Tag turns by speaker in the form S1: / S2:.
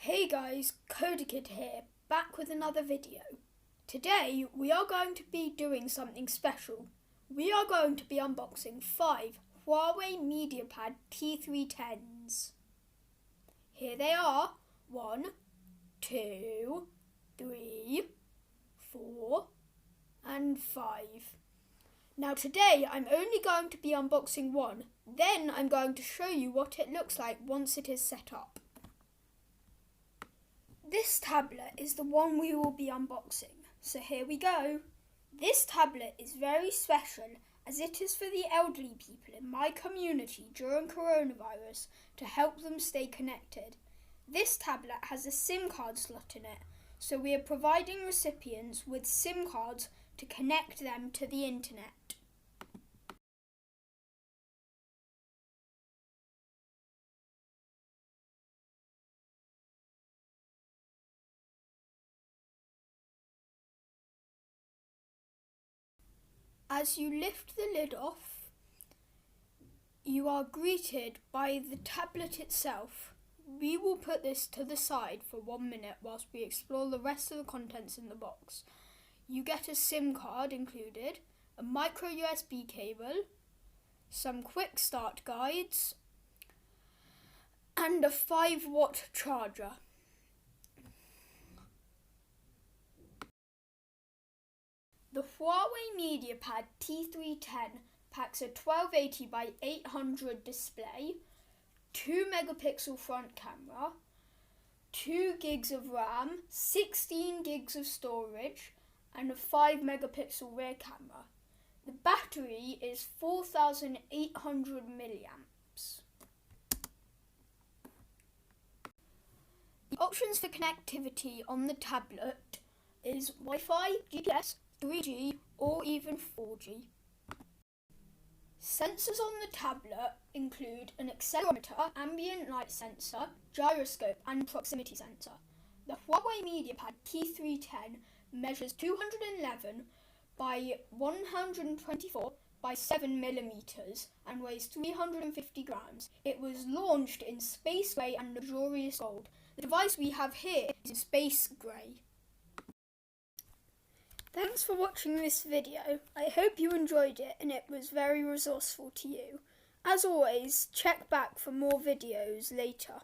S1: Hey guys, CodaKid here, back with another video. Today we are going to be doing something special. We are going to be unboxing 5 Huawei Mediapad T3 10s. Here they are, 1, 2, 3, 4 and 5. Now today I'm only going to be unboxing one, then I'm going to show you what it looks like once it is set up. This tablet is the one we will be unboxing, so here we go. This tablet is very special as it is for the elderly people in my community during coronavirus to help them stay connected. This tablet has a SIM card slot in it, so we are providing recipients with SIM cards to connect them to the internet. As you lift the lid off, you are greeted by the tablet itself. We will put this to the side for 1 minute whilst we explore the rest of the contents in the box. You get a SIM card included, a micro USB cable, some quick start guides, and a 5-watt charger. The Huawei Mediapad T3 10 packs a 1280 by 800 display, 2 megapixel front camera, 2 gigs of RAM, 16 gigs of storage, and a 5 megapixel rear camera. The battery is 4,800 milliamps. The options for connectivity on the tablet is Wi-Fi, GPS, 3G or even 4G. Sensors on the tablet include an accelerometer, ambient light sensor, gyroscope and proximity sensor. The Huawei Mediapad T3 10 measures 211 by 124 by 7 millimeters and weighs 350 grams. It was launched in space grey and luxurious gold. The device we have here is in space grey. Thanks for watching this video. I hope you enjoyed it and it was very resourceful to you. As always, check back for more videos later.